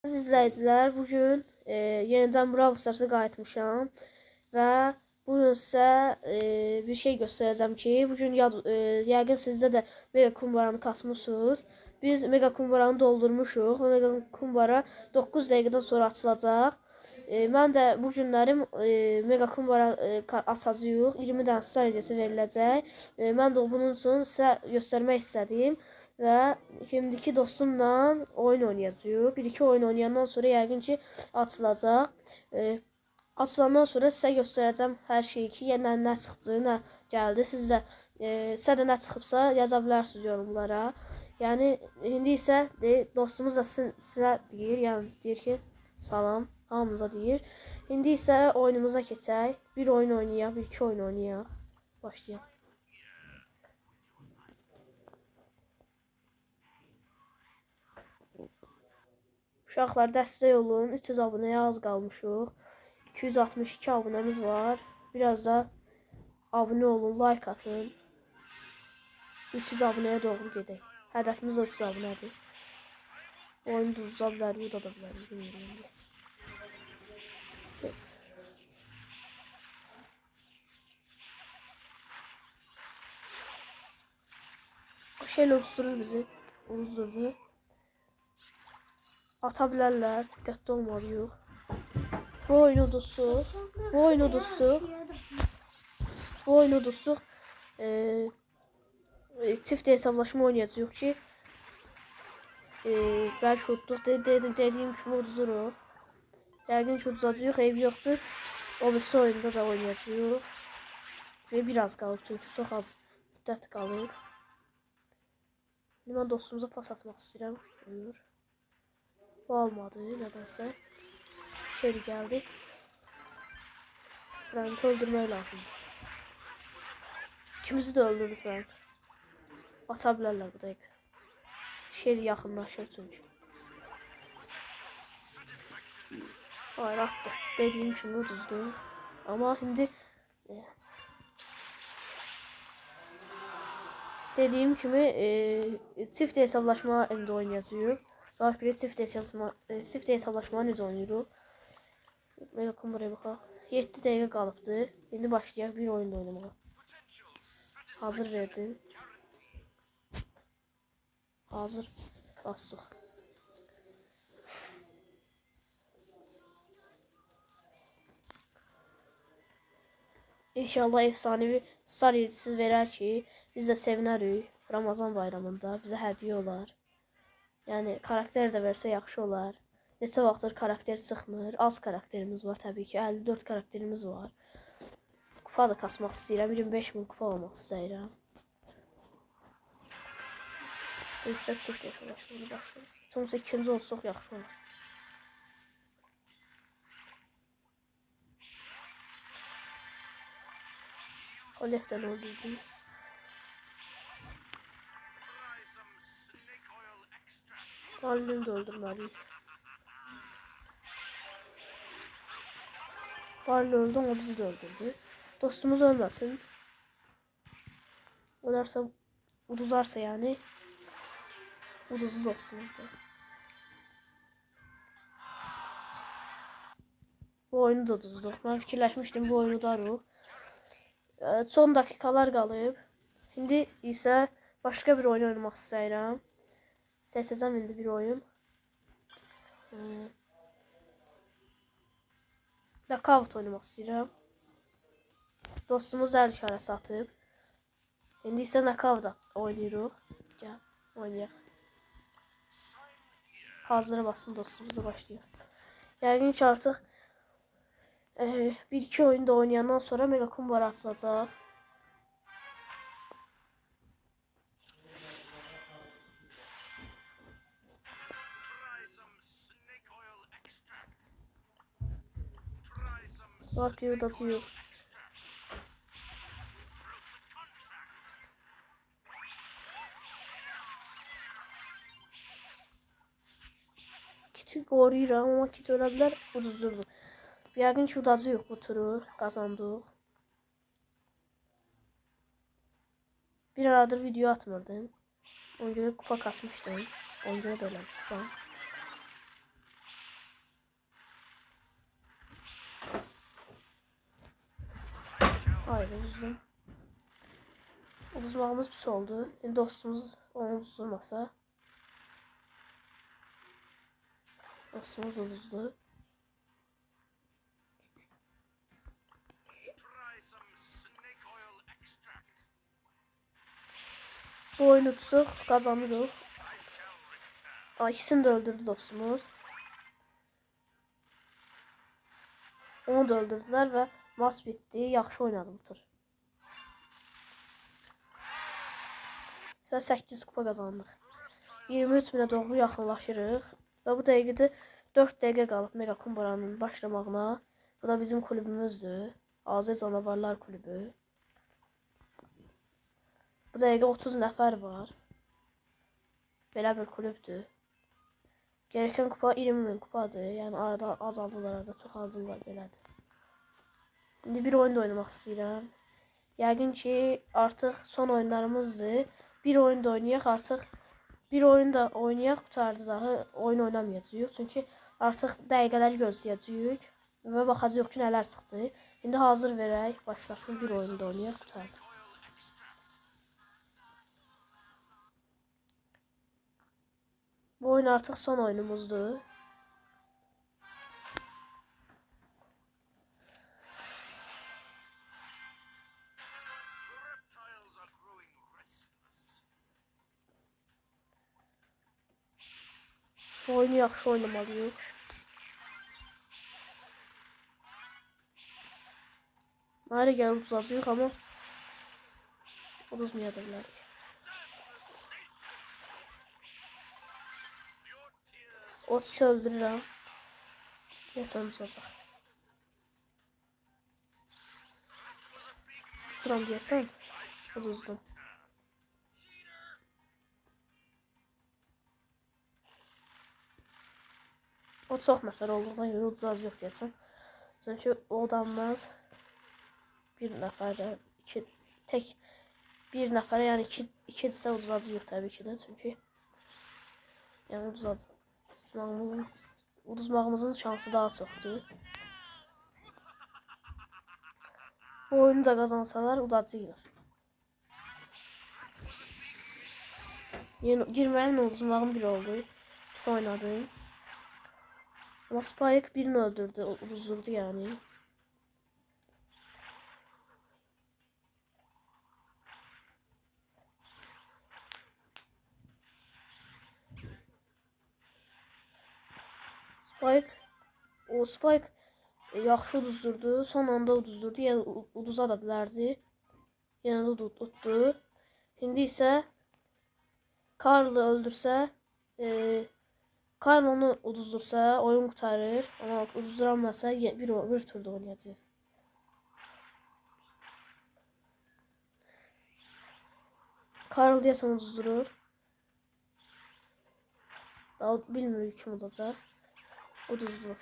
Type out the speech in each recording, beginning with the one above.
Əziz izləyicilər, bugün yenidən Brawl Stars'a qayıtmışam və bugün sizə bir şey göstərəcəm ki, bugün yəqin sizdə də Mega Kumbaranı kasmışsınız. Biz Mega Kumbaranı doldurmuşuq və Mega Kumbara 9 dəqiqədən sonra açılacaq. Mən də bu günlərim Mega Kumbara açacağıq. 20 dənə star hediyəsi veriləcək. Mən də bunun üçün sizə göstərmək istədim. Və şimdiki dostumla oyun oynayacağıq. Bir-iki oyun oynayandan sonra yəqin ki açılacaq. Açılandan sonra sizə göstərəcəm hər şeyi ki, yəni nə çıxdı, nə gəldi. Sizə də nə çıxıbsa yaza bilərsiniz yorumlara. Yəni indi isə dostumuz da sizə deyir, yəni deyir ki, salam, hamımıza deyir. İndi isə oyunumuza keçək. Bir oyun oynayaq, bir-iki oyun oynayaq. Başlayaq. Uşaqlar dəstək olun. 300 abunəyə az qalmışıq. 262 abunəmiz var. Biraz da abunə olun, like atın. 300 abunəyə doğru gedək. Hədəfimiz 300 abunədir. Oyunu da uza bilərik, uda bilərik. Bilmiyorum. O şeyle uzdurur bizi. Uzdurdu. Ata bilərlər. Diqqətli olmalıyıq. Bu oyunu uduzsuq. Bu oyunu uduzsuq. Çift hesablaşma oynayacağıq ki bəlkə udduq. Dediyim kimi uduzuruq. Yəqin ki uduzacağıq. Eyb yoxdur. O birisi oyunda da oynayacağıq. Biraz qalıb çünki çox az müddət qalıb. Mən dostumuza pas atmaq istəyirəm. Buyur. Bu olmadı nədənsə. Şeri gəldi. Frank'ı öldürmək lazım. İkimizi də öldürdü Frank. Ata bilərlər bu dəqiqə. Şeri yaxınlaşır çünki. Hayır attı. Dediyim kimi uduzdu. Amma indi dediyim kimi çift hesablaşma indi oynayacağıq. Daha bir çift hesablaşma necə oynayırıq? Mega Kumbaraya baxaq. 7 dəqiqə qalıbdı. İndi başlayaq bir oyun oynamağa. Hazır verdim. Hazır bastıq. İnşallah efsanevi star yedisiz verər ki, biz də sevinərik. Ramazan bayramında bizə hədiyyə olar. Yəni karakter də versə yaxşı olar. Neçə vaxtdır karakter çıxmır. Az karakterimiz var təbii ki. 54 karakterimiz var. Kupa da kasmaq istəyirəm. 25.000 kupa olmaq istəyirəm. İşte çift hesablaşmalı başlayalım. Heç olmasa ikinci olsaq yaxşı olur. Kolekdən öldürdüm. Halini de öldürmeliyik. Halini öldü, o bizi de öldürdü. Dostumuz ölmesin. Ölerse, uduzarsa yani. Uduzdu dostumuz da. Bu oyunu da uduzduq. Ben fikirləşmişdim bu oyunu udarıq. Son dakikalar qalıb. İndi isə başqa bir oyun oynamaq istəyirəm. Seçəcəm indi bir oyun. Knockout oynamaq istəyirəm. Dostumuz əl işarəsi atıb. İndi isə knockout oynayırıq. Gəl, oynayaq. Hazıra basın dostumuzla başlayaq. Yəqin ki artıq bir-iki oyunda oynayandan sonra Mega Kumbara atılacaq. Bak yurdası yok. Kiti qoruyuram, amma kit ölə bilər, uduzdurdu. Yəqin ki udacağıq bu turu, qazandıq. Bir aradır video atmırdım. Ona görə kupa kasmışdım. Ona görə belə. Hayır, uzdum. Uduzmağımız pis oldu. Şimdi dostumuz onu uzdurmasa. Dostumuz uduzdu. Bu oyunu tutuq, kazanırıq. İkisini de öldürdü dostumuz. Onu da öldürdüler ve maç bitti. Yaxşı oynadım bu tur. 8 kupa kazandık. 23 minə doğru yaxınlaşırıq. Və bu dəqiqədə 4 dəqiqə qalıb Mega Kumbaranın başlamağına. Bu da bizim kulübümüzdür. Aziz Canavarlar kulübü. Bu dəqiqə 30 nəfər var. Belə bir kulübdür. Gereken kupa 20.000 kupadır. Yəni arada azaldılar, arada çoxaldılar, belədir. İndi bir oyun da oynamaq istəyirəm. Yəqin ki artıq son oyunlarımızdır. Bir oyun da oynayaq artıq. Bir oyun da oynayaq, qutardı daha oyun oynamayacağıq. Çünki artıq dəqiqələr gözləyəcəyik və baxacağıq ki nələr çıxdı. İndi hazır verək, başlasın, bir oyun da oynayaq, qutardı. Bu oyun artıq son oyunumuzdur. Bu oyunu yaxşı oynamalıyıq. Mənə gəlir uzacağıq, amma uduzmaya da bilərik. Otu öldürürəm. Deyəsən uzacaq. Tuturam deyəsən. Uduzdum. O çox nəfər olduğundan görə uduzaz yox deyəsən. Çünki o adamlar bir nəfərə, tək bir nəfərə, yəni ikidirsə uduzacı yox təbii ki də. Çünki yəni uduzmağımızın şansı daha çoxdur. Bu oyunu da qazansalar udacaqlar. Yəni girməyimlə uduzmağım bir oldu. Pis oynadım. Ama Spike birini öldürdü, uzdurdu yani. Spike yaxşı uduzdurdu, son anda uduzdurdu, yəni uduza da bilərdi. Yəni də udutdu. İndi isə Karl'ı öldürsə, Karl onu uduzdursa oyun qurtarır, amma uduzduramasa bir turda oynayacaq. Karl deyəsən uduzdurur. Daha bilmirik kim udacaq. Uduzdu.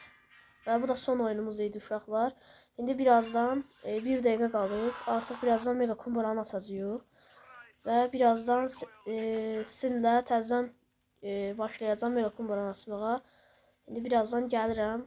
Və bu da son oyunumuz idi uşaqlar. İndi birazdan bir dəqiqə qalıb. Artıq birazdan Mega Kumbaranı açacağıq. Və birazdan sizinlə təzədən başlayacağım Mega Kumbaranı açmağa. İndi birazdan gəlirəm.